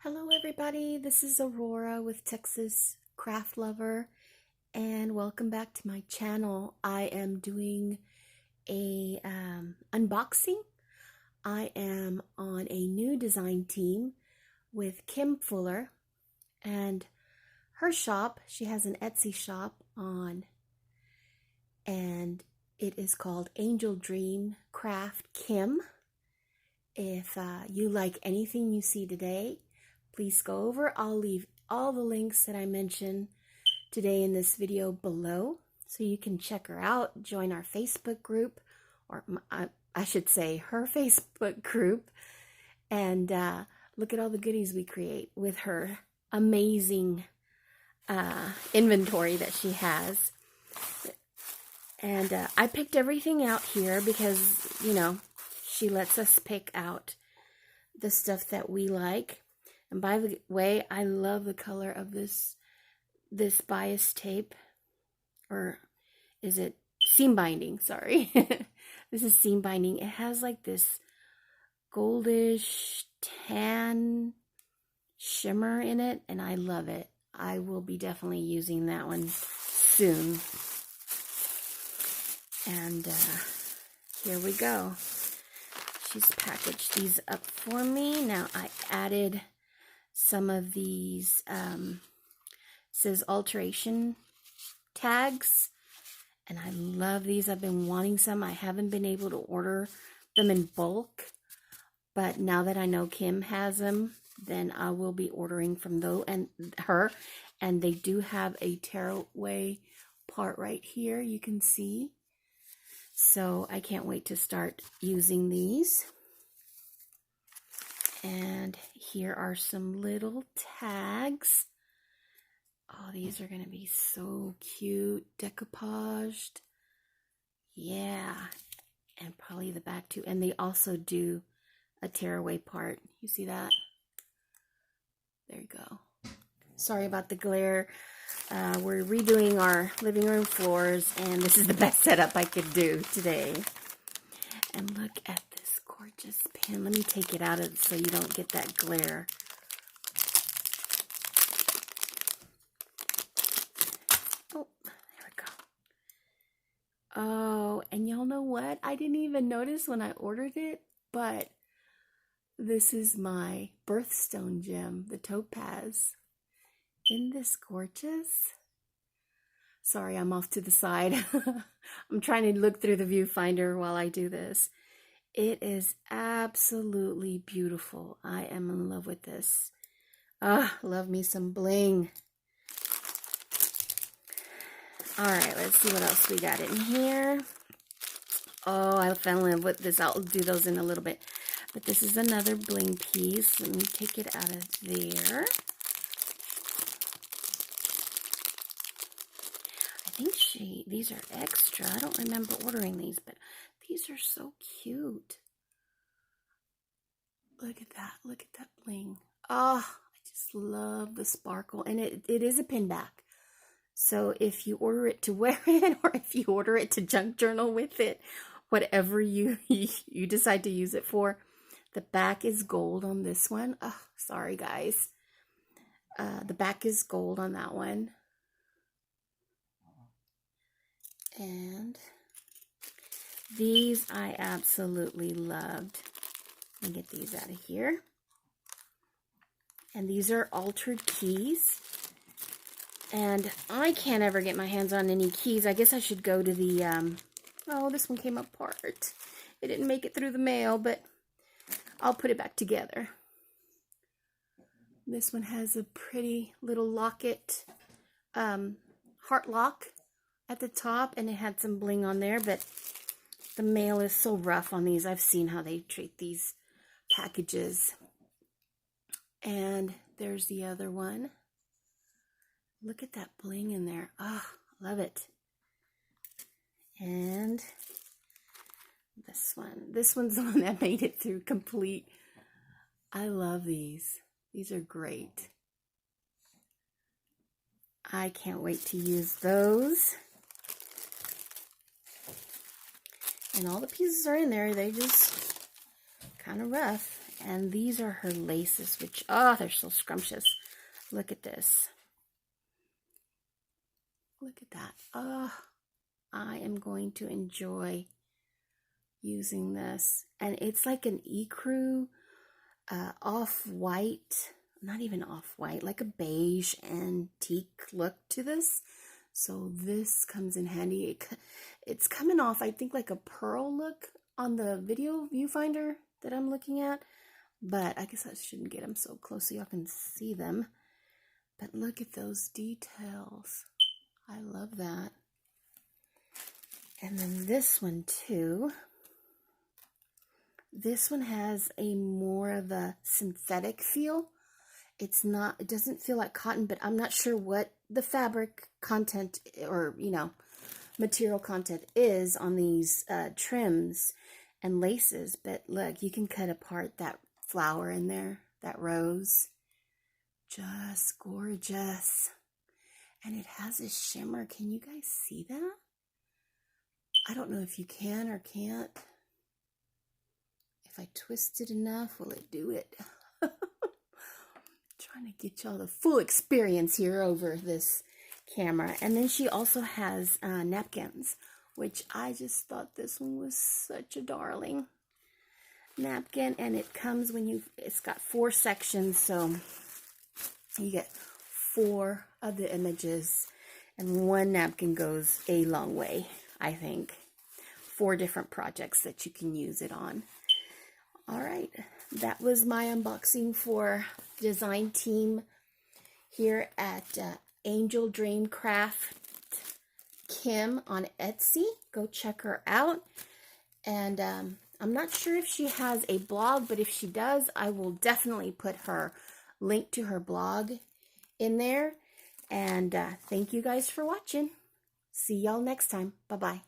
Hello everybody, this is Aurora with Texas Craft Lover and welcome back to my channel. I am doing a unboxing. I am on a new design team with Kim Fuller and her shop. She has an Etsy shop on and it is called AngeldreamcraftsKim. If you like anything you see today, please go over. I'll leave all the links that I mentioned today in this video below so you can check her out, join our Facebook group, or I should say her Facebook group, and look at all the goodies we create with her amazing inventory that she has. And I picked everything out here because, you know, she lets us pick out the stuff that we like. And by the way, I love the color of this bias tape, or is it seam binding? Sorry. This is seam binding. It has like this goldish tan shimmer in it, and I love it. I will be definitely using that one soon. And here we go. She's packaged these up for me. Now I added some of these says alteration tags, and I love these. I've been wanting some. I haven't been able to order them in bulk, but now that I know Kim has them, then I will be ordering from her. And they do have a tearaway part right here, you can see. So I can't wait to start using these. And here are some little tags. Oh, these are going to be so cute. Decoupaged. Yeah. And probably the back too. And they also do a tearaway part. You see that? There you go. Sorry about the glare. We're redoing our living room floors, and this is the best setup I could do today. And look at this gorgeous pin. Let me take it out of so you don't get that glare. Oh, there we go. Oh, and y'all know what? I didn't even notice when I ordered it, but this is my birthstone gem, the topaz. Isn't this gorgeous? Sorry, I'm off to the side. I'm trying to look through the viewfinder while I do this. It is absolutely beautiful. I am in love with this. Love me some bling. All right, let's see what else we got in here. Oh, I fell in love with this. I'll do those in a little bit. But this is another bling piece. Let me take it out of there. I think these are extra. I don't remember ordering these, but these are so cute. Look at that. Look at that bling. Oh, I just love the sparkle. And it is a pin back. So if you order it to wear it, or if you order it to junk journal with it, whatever you decide to use it for, the back is gold on this one. Oh, sorry guys. The back is gold on that one. And these I absolutely loved. Let me get these out of here. And these are altered keys. And I can't ever get my hands on any keys. I guess I should go to the, oh, this one came apart. It didn't make it through the mail, but I'll put it back together. This one has a pretty little locket, heart lock at the top, and it had some bling on there, but the mail is so rough on these. I've seen how they treat these packages. And there's the other one. Look at that bling in there. Oh, love it. And this one. This one's the one that made it through complete. I love these. These are great. I can't wait to use those. And all the pieces are in there. They just kind of rough. And these are her laces, which, oh, they're so scrumptious. Look at this. Look at that. Oh, I am going to enjoy using this. And it's like an ecru off-white, not even off-white, like a beige antique look to this. So this comes in handy. It's coming off, I think, like a pearl look on the video viewfinder that I'm looking at. But I guess I shouldn't get them so close so y'all can see them. But look at those details. I love that. And then this one too. This one has a more of a synthetic feel. It doesn't feel like cotton, but I'm not sure what the fabric content or, material content is on these trims and laces. But look, you can cut apart that flower in there, that rose. Just gorgeous. And it has a shimmer. Can you guys see that? I don't know if you can or can't. If I twist it enough, will it do it? Trying to get y'all the full experience here over this camera. And then she also has napkins, which I just thought this one was such a darling napkin. And it comes it's got 4 sections, so you get 4 of the images, and 1 napkin goes a long way, I think. 4 different projects that you can use it on. All right, that was my unboxing for design team here at AngeldreamcraftsKim on Etsy. Go check her out. And I'm not sure if she has a blog, but if she does, I will definitely put her link to her blog in there. And thank you guys for watching. See y'all next time. Bye-bye.